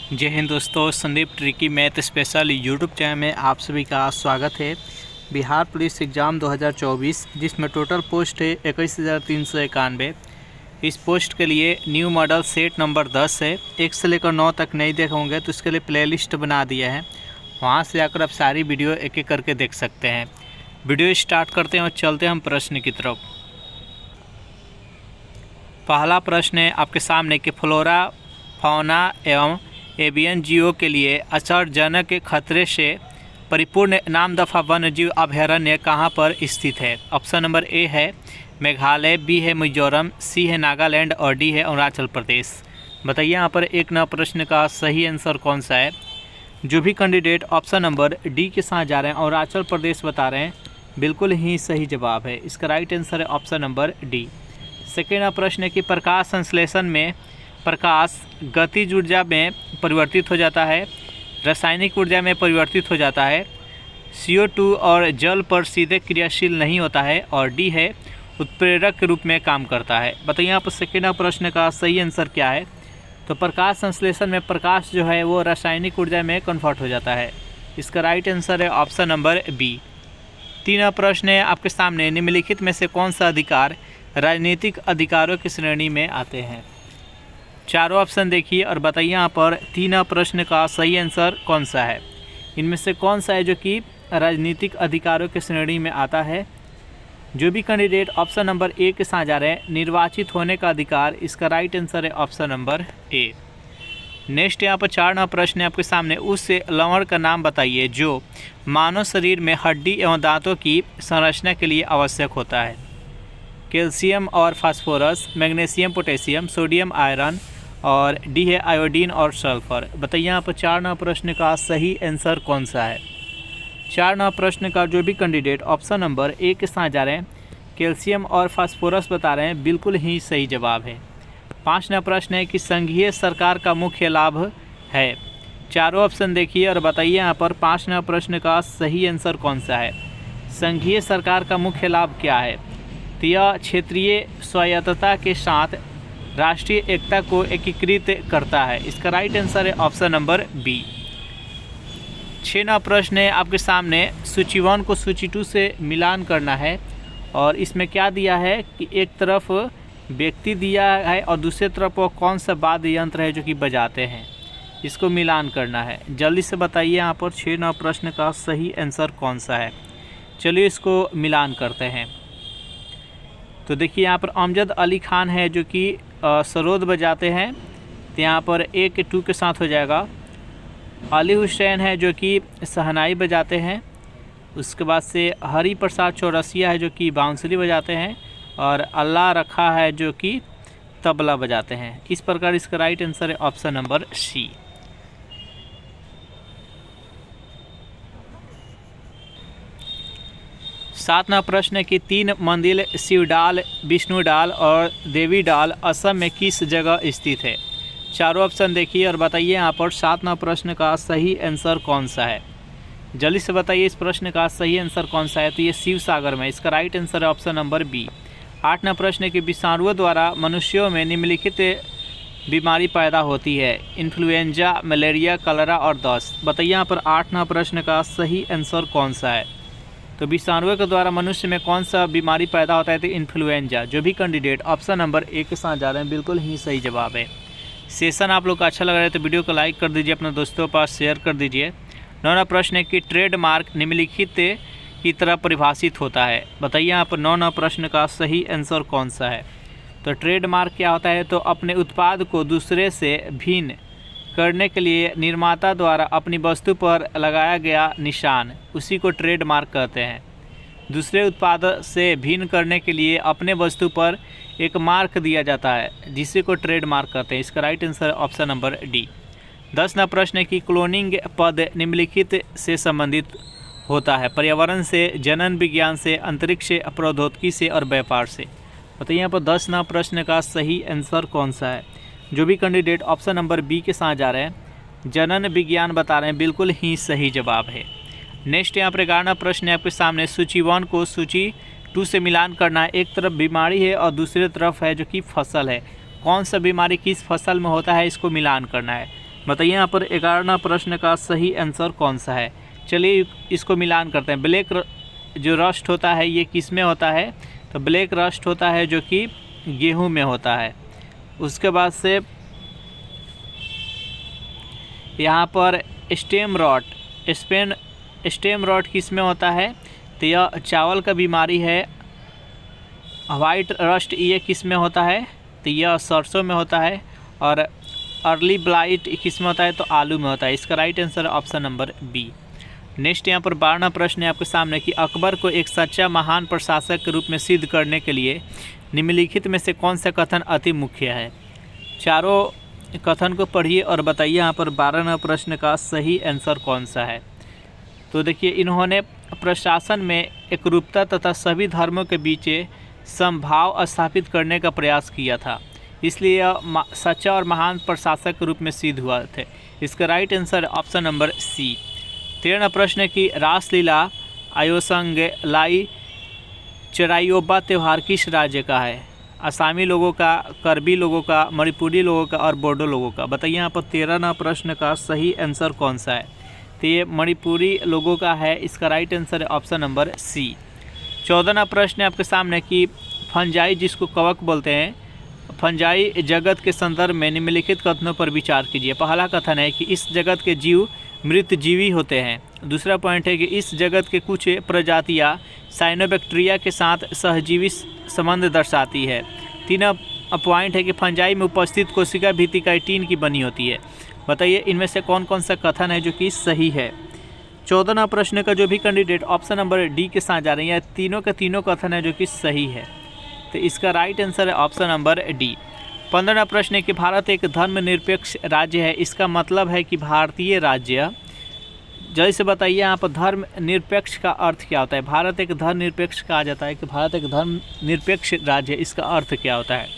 जय हिंद दोस्तों, Sandeep tricky math special YouTube channel में आप सभी का स्वागत है। बिहार पुलिस एग्ज़ाम 2024 जिसमें टोटल पोस्ट है 21,391। इस पोस्ट के लिए न्यू मॉडल सेट नंबर 10 है। 1 से लेकर 9 तक नहीं देखे होंगे तो इसके लिए प्लेलिस्ट बना दिया है, वहाँ से आकर आप सारी वीडियो एक एक करके देख सकते हैं। वीडियो स्टार्ट करते हैं और चलते हैं हम प्रश्न की तरफ। पहला प्रश्न है आपके सामने कि फ्लोरा, फौना एवं एवियन जीवों के लिए असरजनक खतरे से परिपूर्ण नामदफा वन्यजीव अभयारण्य कहाँ पर स्थित है? ऑप्शन नंबर ए है मेघालय, बी है मिजोरम, सी है नागालैंड और डी है अरुणाचल प्रदेश। बताइए यहाँ पर एक नया प्रश्न का सही आंसर कौन सा है? जो भी कैंडिडेट ऑप्शन नंबर डी के साथ जा रहे हैं अरुणाचल प्रदेश बता रहे हैं, बिल्कुल ही सही जवाब है। इसका राइट आंसर है ऑप्शन नंबर डी। सेकेंड प्रश्न है कि प्रकाश संश्लेषण में प्रकाश गतिज ऊर्जा में परिवर्तित हो जाता है, रासायनिक ऊर्जा में परिवर्तित हो जाता है, CO2 और जल पर सीधे क्रियाशील नहीं होता है और डी है उत्प्रेरक के रूप में काम करता है। बताइए यहाँ पर सेकेंड प्रश्न का सही आंसर क्या है? तो प्रकाश संश्लेषण में प्रकाश जो है वो रासायनिक ऊर्जा में कन्वर्ट हो जाता है। इसका राइट आंसर है ऑप्शन नंबर बी। तीन प्रश्न है आपके सामने, निम्नलिखित में से कौन सा अधिकार राजनीतिक अधिकारों की श्रेणी में आते हैं? चारों ऑप्शन देखिए और बताइए यहाँ पर तीन प्रश्न का सही आंसर कौन सा है। इनमें से कौन सा है जो कि राजनीतिक अधिकारों की श्रेणी में आता है? जो भी कैंडिडेट ऑप्शन नंबर ए के साथ जा रहे हैं निर्वाचित होने का अधिकार, इसका राइट आंसर है ऑप्शन नंबर ए। नेक्स्ट यहाँ पर चार प्रश्न है आपके सामने, उस लवण का नाम बताइए जो मानव शरीर में हड्डी एवं दांतों की संरचना के लिए आवश्यक होता है। कैल्शियम और phosphorus, magnesium, potassium, sodium, iron और डी है आयोडीन और सल्फर। बताइए यहाँ पर चार प्रश्न का सही आंसर कौन सा है? चार प्रश्न का जो भी कैंडिडेट ऑप्शन नंबर ए के साथ जा रहे हैं कैल्शियम और फास्फोरस बता रहे हैं, बिल्कुल ही सही जवाब है। पाँच प्रश्न है कि संघीय सरकार का मुख्य लाभ है। चारों ऑप्शन देखिए और बताइए यहाँ पर पाँच प्रश्न का सही आंसर कौन सा है। संघीय सरकार का मुख्य लाभ क्या है? तो यह क्षेत्रीय स्वायत्तता के साथ राष्ट्रीय एकता को एकीकृत करता है। इसका राइट आंसर है ऑप्शन नंबर बी। 6 प्रश्न है आपके सामने, सूची 1 को सूची 2 से मिलान करना है और इसमें क्या दिया है कि एक तरफ व्यक्ति दिया है और दूसरी तरफ वो कौन सा वाद्य यंत्र है जो कि बजाते हैं, इसको मिलान करना है। जल्दी से बताइए यहाँ पर 6 प्रश्न का सही आंसर कौन सा है। चलिए इसको मिलान करते हैं। तो देखिए यहाँ पर अमजद अली खान है जो कि सरोद बजाते हैं, तो यहाँ पर 1 के 2 के साथ हो जाएगा। अली हुसैन है जो कि शहनाई बजाते हैं। उसके बाद से हरि प्रसाद चौरसिया है जो कि बांसुरी बजाते हैं और अल्लाह रखा है जो कि तबला बजाते हैं। इस प्रकार इसका राइट आंसर है ऑप्शन नंबर सी। सातवां प्रश्न है कि 3 मंदिर शिवडाल, विष्णुडाल और देवीडाल असम में किस जगह स्थित है? चारों ऑप्शन देखिए और बताइए यहाँ पर 7वां प्रश्न का सही आंसर कौन सा है। जल्दी से बताइए इस प्रश्न का सही आंसर कौन सा है। तो ये शिव सागर में, इसका राइट आंसर है ऑप्शन नंबर बी। 8वां प्रश्न है कि विषाणुओं द्वारा मनुष्यों में निम्नलिखित बीमारी पैदा होती है। इन्फ्लुएंजा, मलेरिया, कलरा और दस्त। बताइए यहाँ पर 8वां प्रश्न का सही आंसर कौन सा है। तो विषाणुओं के द्वारा मनुष्य में कौन सा बीमारी पैदा होता है? तो इन्फ्लुएंजा। जो भी कैंडिडेट ऑप्शन नंबर ए के साथ जा रहे हैं, बिल्कुल ही सही जवाब है। सेशन आप लोग का अच्छा लग रहा है तो वीडियो को लाइक कर दीजिए, अपने दोस्तों के पास शेयर कर दीजिए। 9वां प्रश्न है कि ट्रेडमार्क निम्नलिखित की तरह परिभाषित होता है। बताइए यहाँ पर 9वां प्रश्न का सही आंसर कौन सा है। तो ट्रेडमार्क क्या होता है? तो अपने उत्पाद को दूसरे से भिन्न करने के लिए निर्माता द्वारा अपनी वस्तु पर लगाया गया निशान, उसी को ट्रेडमार्क कहते हैं। दूसरे उत्पाद से भिन्न करने के लिए अपने वस्तु पर एक मार्क दिया जाता है जिसे को ट्रेडमार्क कहते हैं। इसका right answer option number D. 10वां प्रश्न है कि क्लोनिंग पद निम्नलिखित से संबंधित होता है। पर्यावरण से, जनन विज्ञान से, अंतरिक्ष से, प्रौद्योगिकी से और व्यापार से। बताइए यहाँ पर 10वां प्रश्न का सही आंसर कौन सा है। जो भी कैंडिडेट ऑप्शन नंबर बी के साथ जा रहे हैं जनन विज्ञान बता रहे हैं, बिल्कुल ही सही जवाब है। नेक्स्ट यहाँ पर 11वां प्रश्न है आपके सामने, सूची 1 को सूची 2 से मिलान करना है। एक तरफ बीमारी है और दूसरी तरफ है जो कि फसल है। कौन सा बीमारी किस फसल में होता है, इसको मिलान करना है। बताइए यहाँ पर 11वां प्रश्न का सही आंसर कौन सा है। चलिए इसको मिलान करते हैं। ब्लैक जो रस्ट होता है ये किस में होता है, तो ब्लैक रस्ट होता है जो कि गेहूं में होता है। उसके बाद से यहाँ पर स्टेम रॉट किस में होता है, तो यह चावल का बीमारी है। वाइट रस्ट ये किस में होता है, तो यह सरसों में होता है। और अर्ली ब्लाइट किस में होता है, तो आलू में होता है। इसका right answer option number B. Next यहाँ पर 12वां प्रश्न है आपके सामने कि अकबर को एक सच्चा महान प्रशासक के रूप में सिद्ध करने के लिए निम्नलिखित में से कौन सा कथन अति मुख्य है। चारों कथन को पढ़िए और बताइए यहाँ पर 12वां प्रश्न का सही आंसर कौन सा है। तो देखिए, इन्होंने प्रशासन में एकरूपता तथा सभी धर्मों के बीच समभाव स्थापित करने का प्रयास किया था, इसलिए यह सच्चा और महान प्रशासक के रूप में सिद्ध हुआ थे। इसका right answer option number C. 13वां प्रश्न है कि रासलीला आयोसंगलाई चराइयोबा त्यौहार किस राज्य का है। असमी लोगों का, करबी लोगों का, मणिपुरी लोगों का और बोडो लोगों का। बताइए यहाँ पर 13वां प्रश्न का सही आंसर कौन सा है, तो ये मणिपुरी लोगों का है। इसका राइट आंसर है ऑप्शन नंबर सी। 14वां प्रश्न है आपके सामने कि फंजाई जिसको कवक बोलते हैं, फंजाई जगत के संदर्भ में निम्नलिखित कथनों पर विचार कीजिए। पहला कथन है कि इस जगत के जीव मृत जीवी होते हैं। दूसरा पॉइंट है कि इस जगत के कुछ प्रजातियां साइनोबैक्टीरिया के साथ सहजीवी संबंध दर्शाती है। तीसरा पॉइंट है कि फंजाई में उपस्थित कोशिका भित्ति काइटिन की बनी होती है। बताइए इनमें से कौन कौन सा कथन है जो कि सही है। 14वां प्रश्न का जो भी कैंडिडेट ऑप्शन नंबर डी के साथ जा रही है, तीनों के तीनों कथन है जो कि सही है, तो इसका राइट आंसर है ऑप्शन नंबर डी। 15वां प्रश्न है कि भारत एक धर्मनिरपेक्ष राज्य है, इसका मतलब है कि भारतीय राज्य, जल्दी से बताइए यहाँ पर धर्मनिरपेक्ष का अर्थ क्या होता है। भारत एक धर्मनिरपेक्ष कहा जाता है कि भारत एक धर्मनिरपेक्ष राज्य है, इसका अर्थ क्या होता है।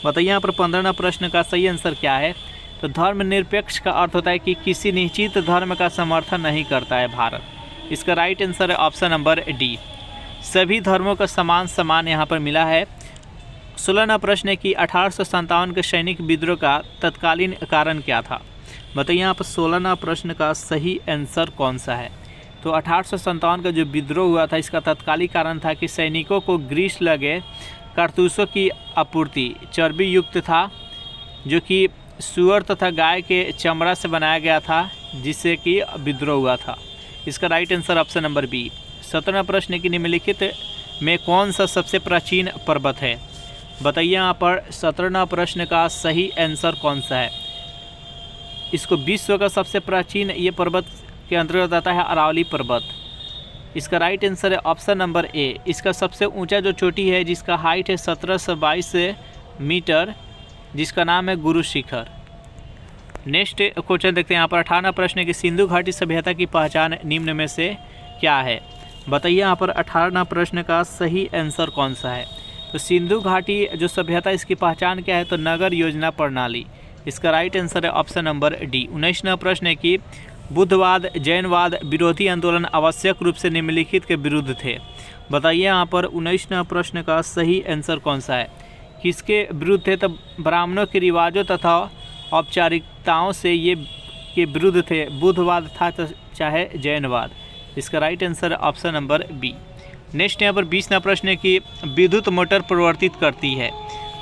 बताइए यहाँ पर 15वां प्रश्न का सही आंसर क्या है। तो धर्मनिरपेक्ष का अर्थ होता है कि किसी निश्चित धर्म का समर्थन नहीं करता है भारत। इसका राइट आंसर है ऑप्शन नंबर डी। सभी धर्मों का समान सम्मान यहाँ पर मिला है। 16वां प्रश्न है कि 1857 के सैनिक विद्रोह का तत्कालीन कारण क्या था। बताइए यहाँ पर 16वां प्रश्न का सही आंसर कौन सा है। तो 1857 का जो विद्रोह हुआ था इसका तत्कालीन कारण था कि सैनिकों को ग्रीस लगे कारतूसों की आपूर्ति चर्बी युक्त था, जो कि सूअर तथा गाय के चमड़ा से बनाया गया था, जिससे कि विद्रोह हुआ था। इसका right answer option number B. 17वां प्रश्न की निम्नलिखित में कौन सा सबसे प्राचीन पर्वत है। बताइए यहाँ पर 17वां प्रश्न का सही आंसर कौन सा है। इसको विश्व का सबसे प्राचीन ये पर्वत के अंतर्गत आता है अरावली पर्वत। इसका राइट आंसर है ऑप्शन नंबर ए। इसका सबसे ऊंचा जो चोटी है जिसका हाइट है 1722 मीटर, जिसका नाम है गुरु शिखर। नेक्स्ट क्वेश्चन देखते हैं यहाँ पर 18वां प्रश्न की सिंधु घाटी सभ्यता की पहचान निम्न में से क्या है। बताइए यहाँ पर 18वां प्रश्न का सही आंसर कौन सा है। तो सिंधु घाटी जो सभ्यता इसकी पहचान क्या है, तो नगर योजना प्रणाली। इसका राइट आंसर है ऑप्शन नंबर डी। 19वां प्रश्न है कि बुद्धवाद जैनवाद विरोधी आंदोलन आवश्यक रूप से निम्नलिखित के विरुद्ध थे। बताइए यहाँ पर 19वां प्रश्न का सही आंसर कौन सा है। किसके विरुद्ध थे, तो ब्राह्मणों के रिवाजों तथा औपचारिकताओं से ये के विरुद्ध थे। बुद्धवाद था तो चाहे जैनवाद। इसका right answer option number B. Next यहाँ पर 20वां प्रश्न है कि विद्युत मोटर प्रवर्तित करती है।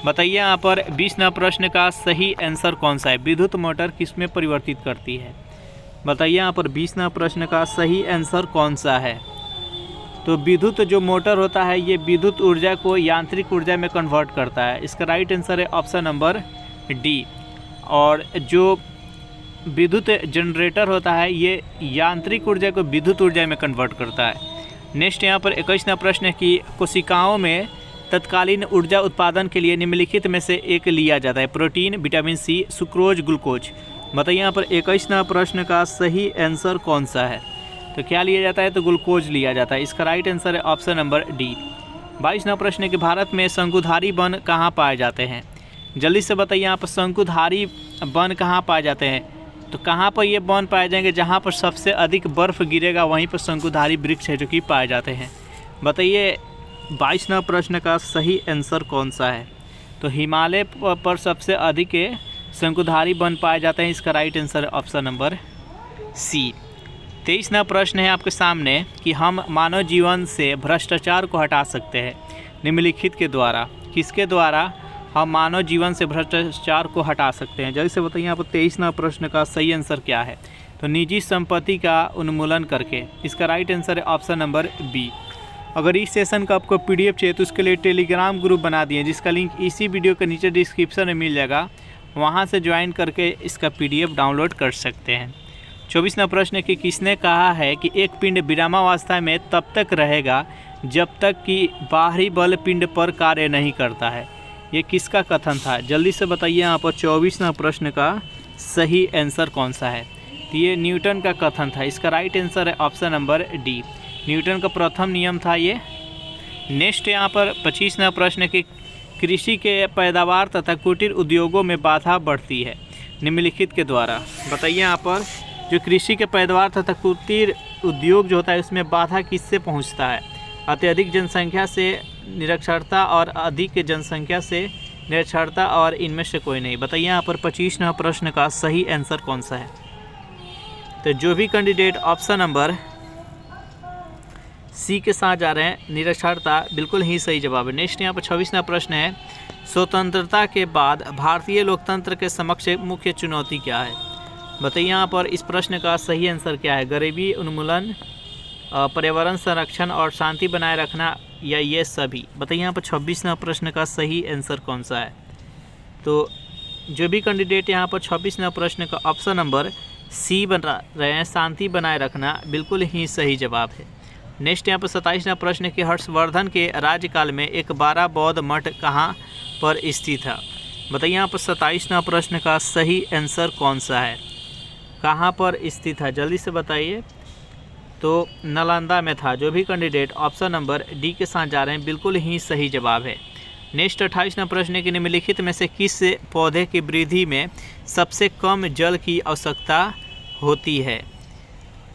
बताइए यहाँ पर 20वां प्रश्न का सही आंसर कौन सा है। विद्युत मोटर किस में परिवर्तित करती है। बताइए यहाँ पर 20वां प्रश्न का सही आंसर कौन सा है। तो विद्युत जो मोटर होता है ये विद्युत ऊर्जा को यांत्रिक ऊर्जा में कन्वर्ट करता है। इसका राइट आंसर है ऑप्शन नंबर डी। और जो विद्युत जनरेटर होता है ये यांत्रिक ऊर्जा को विद्युत ऊर्जा में कन्वर्ट करता है। नेक्स्ट यहाँ पर 21वां प्रश्न है कि कोशिकाओं में तत्कालीन ऊर्जा उत्पादन के लिए निम्नलिखित में से एक लिया जाता है। Protein, vitamin C, sucrose, glucose. बताइए यहाँ पर 21वां प्रश्न का सही आंसर कौन सा है। तो क्या लिया जाता है, तो ग्लूकोज लिया जाता है। इसका राइट आंसर है ऑप्शन नंबर डी। 22वां प्रश्न है कि भारत में शंकुधारी वन कहाँ पाए जाते हैं। जल्दी से बताइए यहाँ पर शंकुधारी वन कहाँ पाए जाते हैं। तो कहाँ पर ये वन पाए जाएंगे, जहाँ पर सबसे अधिक बर्फ़ गिरेगा वहीं पर शंकुधारी वृक्ष है जो कि पाए जाते हैं। बताइए 22वां प्रश्न का सही आंसर कौन सा है। तो हिमालय पर सबसे अधिक शंकुधारी वन पाए जाते हैं? इसका right answer option number C. 23वां प्रश्न है आपके सामने कि हम मानव जीवन से भ्रष्टाचार को हटा सकते हैं निम्नलिखित के द्वारा। किसके द्वारा हम मानव जीवन से भ्रष्टाचार को हटा सकते हैं? जल्दी से बताइए यहाँ पर 23वां प्रश्न का सही आंसर क्या है? तो निजी संपत्ति का उन्मूलन करके। इसका राइट आंसर है ऑप्शन नंबर बी। अगर इस सेशन का आपको पीडीएफ चाहिए तो उसके लिए टेलीग्राम ग्रुप बना दिए, जिसका लिंक इसी वीडियो के नीचे डिस्क्रिप्शन में मिल जाएगा। वहां से ज्वाइन करके इसका पीडीएफ डाउनलोड कर सकते हैं। 24वां प्रश्न है कि किसने कहा है कि एक पिंड विरामावस्था में तब तक रहेगा जब तक कि बाहरी बल पिंड पर कार्य नहीं करता है? ये किसका कथन था? जल्दी से बताइए यहाँ पर 24वां प्रश्न का सही आंसर कौन सा है? तो ये न्यूटन का कथन था। इसका राइट आंसर है ऑप्शन नंबर डी। न्यूटन का प्रथम नियम था ये। नेक्स्ट यहाँ पर 25वां प्रश्न कि कृषि के पैदावार तथा कुटीर उद्योगों में बाधा बढ़ती है निम्नलिखित के द्वारा। बताइए यहाँ पर जो कृषि के पैदावार तथा कुटीर उद्योग जो होता है उसमें बाधा किससे पहुँचता है? अत्यधिक जनसंख्या से, निरक्षरता और अधिक जनसंख्या से निरक्षरता, और इनमें से कोई नहीं। बताइए यहाँ पर 25वां प्रश्न का सही आंसर कौन सा है? तो जो भी कैंडिडेट ऑप्शन नंबर सी के साथ जा रहे हैं, निरक्षरता, बिल्कुल ही सही जवाब है। नेक्स्ट यहाँ पर 26वां प्रश्न है स्वतंत्रता के बाद भारतीय लोकतंत्र के समक्ष मुख्य चुनौती क्या है? बताइए यहाँ पर इस प्रश्न का सही आंसर क्या है? गरीबी उन्मूलन, पर्यावरण संरक्षण और शांति बनाए रखना, या ये सभी? बताइए यहाँ पर 26वां प्रश्न का सही आंसर कौन सा है? तो जो भी कैंडिडेट यहाँ पर 26वां प्रश्न का ऑप्शन नंबर सी बना रहे हैं, शांति बनाए रखना, बिल्कुल ही सही जवाब है। नेक्स्ट यहाँ पर 27वां प्रश्न कि हर्षवर्धन के राज्यकाल में एक 12 बौद्ध मठ कहाँ पर स्थित था? बताइए यहाँ पर 27वां प्रश्न का सही आंसर कौन सा है? कहाँ पर स्थित है? जल्दी से बताइए। तो नालंदा में था। जो भी कैंडिडेट ऑप्शन नंबर डी के साथ जा रहे हैं, बिल्कुल ही सही जवाब है। नेक्स्ट 28वां प्रश्न कि निम्नलिखित में से किस पौधे की वृद्धि में सबसे कम जल की आवश्यकता होती है?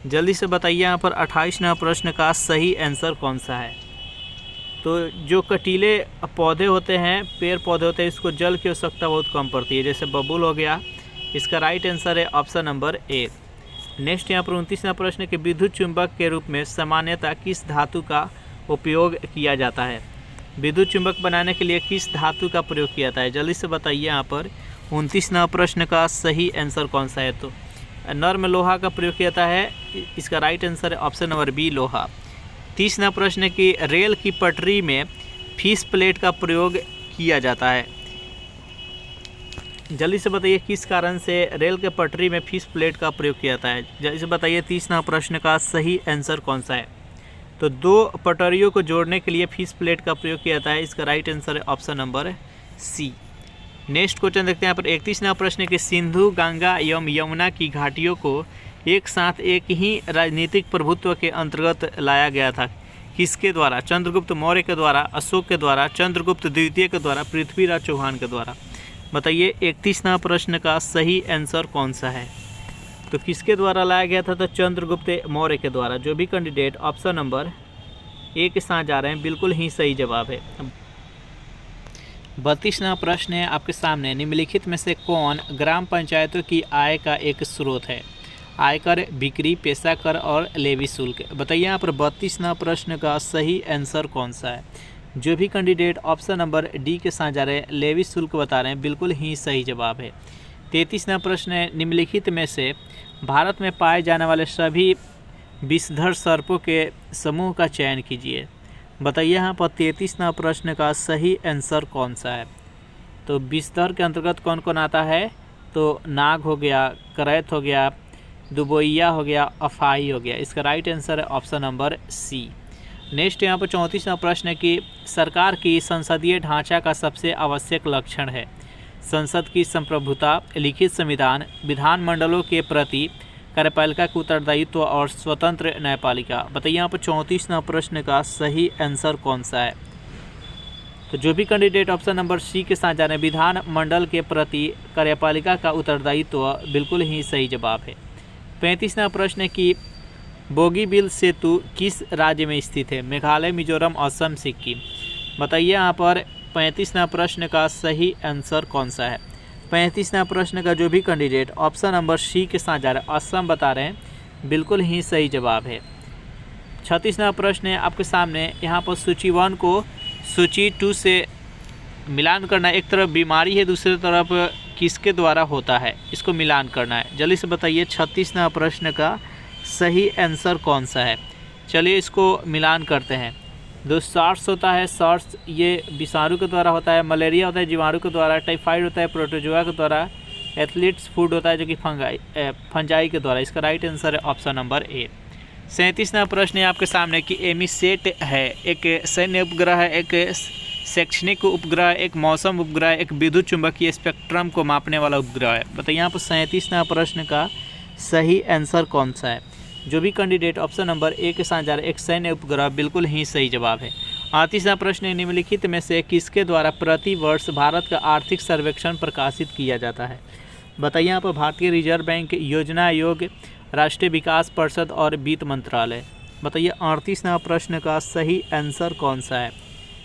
जल्दी से बताइए यहाँ पर 28वां प्रश्न का सही आंसर कौन सा है? तो जो कटीले पौधे होते हैं, पेड़ पौधे होते हैं, इसको जल की आवश्यकता बहुत कम पड़ती है, जैसे बबूल हो गया। इसका राइट आंसर है ऑप्शन नंबर ए। नेक्स्ट यहाँ पर 29वां प्रश्न कि विद्युत चुंबक के रूप में सामान्यतः किस धातु का उपयोग किया जाता है? विद्युत चुंबक बनाने के लिए किस धातु का प्रयोग किया जाता है? जल्दी से बताइए यहाँ पर 29वां प्रश्न का सही आंसर कौन सा है? तो नर्म लोहा का प्रयोग किया जाता है। इसका राइट आंसर है ऑप्शन नंबर बी, लोहा। 30वां प्रश्न कि रेल की पटरी में फीस प्लेट का प्रयोग किया जाता है? जल्दी से बताइए किस कारण से रेल के पटरी में फीस प्लेट का प्रयोग किया जाता है? जल्दी से बताइए 30वां प्रश्न का सही आंसर कौन सा है? तो दो पटरियों को जोड़ने के लिए फीस प्लेट का प्रयोग किया जाता है। इसका राइट आंसर है option number C. Next question देखते हैं यहाँ पर 31वां प्रश्न कि सिंधु, गंगा एवं यमुना की घाटियों को एक साथ एक ही राजनीतिक प्रभुत्व के अंतर्गत लाया गया था? किसके द्वारा? चंद्रगुप्त मौर्य के द्वारा, अशोक के द्वारा, चंद्रगुप्त द्वितीय के द्वारा, पृथ्वीराज चौहान के द्वारा? बताइए 31वां प्रश्न का सही आंसर कौन सा है? तो किसके द्वारा लाया गया था? तो चंद्रगुप्त मौर्य के द्वारा। जो भी कैंडिडेट ऑप्शन नंबर ए के साथ जा रहे हैं, बिल्कुल ही सही जवाब है। 32वां प्रश्न है आपके सामने, निम्नलिखित में से कौन ग्राम पंचायतों की आय का एक स्रोत है? आयकर, बिक्री, पेशा कर और लेवी शुल्क? बताइए यहाँ पर 32वां प्रश्न का सही आंसर कौन सा है? जो भी कैंडिडेट ऑप्शन नंबर डी के साथ जा रहे हैं, लेवी शुल्क बता रहे हैं, बिल्कुल ही सही जवाब है। 33वां प्रश्न है, निम्नलिखित में से भारत में पाए जाने वाले सभी विषधर सर्पों के समूह का चयन कीजिए। बताइए यहाँ पर 33वां प्रश्न का सही आंसर कौन सा है? तो विषधर के अंतर्गत कौन कौन आता है? तो नाग हो गया, करैत हो गया, दुबोइया हो गया, अफाई हो गया। इसका राइट आंसर है ऑप्शन नंबर सी। नेक्स्ट यहाँ पर 34वां प्रश्न है कि सरकार की संसदीय ढांचा का सबसे आवश्यक लक्षण है? संसद की संप्रभुता, लिखित संविधान, विधानमंडलों के प्रति कार्यपालिका का उत्तरदायित्व और स्वतंत्र न्यायपालिका? बताइए यहाँ पर 34वां प्रश्न का सही आंसर कौन सा है? तो जो भी कैंडिडेट ऑप्शन नंबर सी के साथ जा रहे हैं, विधानमंडल के प्रति कार्यपालिका का उत्तरदायित्व, बिल्कुल ही सही जवाब है। 35वां प्रश्न है कि बोगीबिल सेतु किस राज्य में स्थित है? मेघालय, मिजोरम, असम, सिक्किम? बताइए यहाँ पर 35वां प्रश्न का सही आंसर कौन सा है? 35वां प्रश्न का जो भी कैंडिडेट ऑप्शन नंबर सी के साथ जा रहा है असम बता रहे हैं, बिल्कुल ही सही जवाब है। 36वां प्रश्न है आपके सामने, यहाँ पर सूची 1 को सूची 2 से मिलान करना। एक तरफ बीमारी है, दूसरी तरफ किसके द्वारा होता है, इसको मिलान करना है। जल्दी से बताइए 36वां प्रश्न का सही आंसर कौन सा है। चलिए इसको मिलान करते हैं। जो सार्स होता है, सार्स ये विषाणु के द्वारा होता है, मलेरिया होता है जीवाणु के द्वारा, टाइफाइड होता है प्रोटोजोआ के द्वारा, एथलीट्स फूड होता है जो कि फंजाई के द्वारा। इसका राइट आंसर है ऑप्शन नंबर ए। 37वां प्रश्न है आपके सामने कि एमीसेट है, एक सैन्य उपग्रह है, एक शैक्षणिक उपग्रह, एक मौसम उपग्रह, एक विद्युत चुंबकीय स्पेक्ट्रम को मापने वाला उपग्रह है। बताइए यहाँ पर 37वां प्रश्न का सही आंसर कौन सा है। जो भी कैंडिडेट ऑप्शन नंबर ए के साथ जा रहा है, एक सैन्य उपग्रह, बिल्कुल ही सही जवाब है। 38वां प्रश्न, निम्नलिखित में से किसके द्वारा प्रति वर्ष भारत का आर्थिक सर्वेक्षण प्रकाशित किया जाता है। बताइए यहाँ पर भारतीय रिजर्व बैंक, योजना आयोग, राष्ट्रीय विकास परिषद और वित्त मंत्रालय। बताइए 38वां प्रश्न का सही आंसर कौन सा है।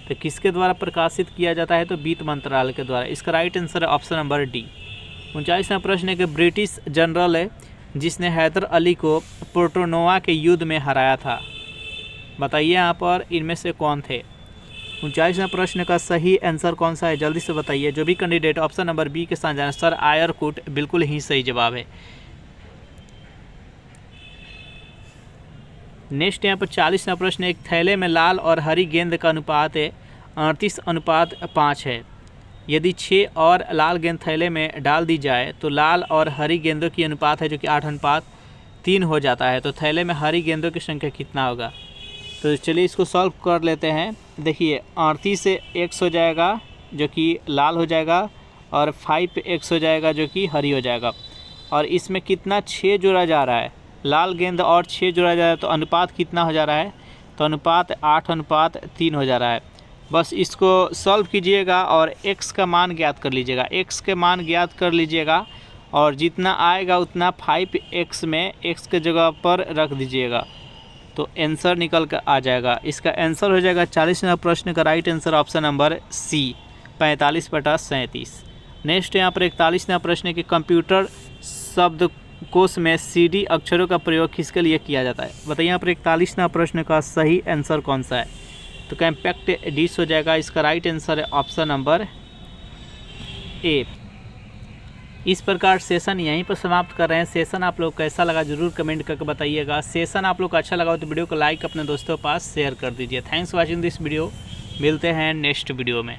तो किसके द्वारा प्रकाशित किया जाता है, तो वित्त मंत्रालय के द्वारा। इसका राइट आंसर है ऑप्शन नंबर डी। 39वां प्रश्न है कि ब्रिटिश जनरल है जिसने हैदर अली को पोर्टोनोवा के युद्ध में हराया था। बताइए यहाँ पर इनमें से कौन थे। 39वां प्रश्न का सही आंसर कौन सा है, जल्दी से बताइए। जो भी कैंडिडेट ऑप्शन नंबर बी के साथ जाना, सर आयर कुट, बिल्कुल ही सही जवाब है। नेक्स्ट यहाँ पर 40वां प्रश्न, एक थैले में लाल और हरी गेंद का अनुपात है 38:5 है। यदि 6 और लाल गेंद थैले में डाल दी जाए तो लाल और हरी गेंदों की अनुपात है जो कि 8:3 हो जाता है। तो थैले में हरी गेंदों की संख्या कितना होगा। तो चलिए इसको सॉल्व कर लेते हैं। देखिए 38 से x हो जाएगा जो कि लाल हो जाएगा, और 5x हो जाएगा जो कि हरी हो जाएगा। और इसमें कितना 6 जोड़ा जा रहा है, लाल गेंद और 6 जोड़ा जा रहा है, तो अनुपात कितना हो जा रहा है, तो अनुपात 8:3 हो जा रहा है। बस इसको सॉल्व कीजिएगा और x का मान ज्ञात कर लीजिएगा। x के मान ज्ञात कर लीजिएगा और जितना आएगा उतना 5x में x के जगह पर रख दीजिएगा, तो आंसर निकल कर आ जाएगा। इसका आंसर हो जाएगा 40वां प्रश्न का right answer option number C, 45/37। Next यहाँ पर 41वां प्रश्न है कि कंप्यूटर शब्दकोश में CD अक्षरों का प्रयोग किसके लिए किया जाता है। बताइए यहाँ पर 41वां प्रश्न का सही आंसर कौन सा है। तो कॉम्पैक्ट डिश हो जाएगा। इसका राइट आंसर है ऑप्शन नंबर ए। इस प्रकार सेशन यहीं पर समाप्त कर रहे हैं। सेशन आप लोग कैसा लगा जरूर कमेंट करके बताइएगा। सेशन आप लोग को अच्छा लगा हो तो वीडियो को लाइक अपने दोस्तों के पास शेयर कर दीजिए। Thanks for watching this video. मिलते हैं नेक्स्ट वीडियो में।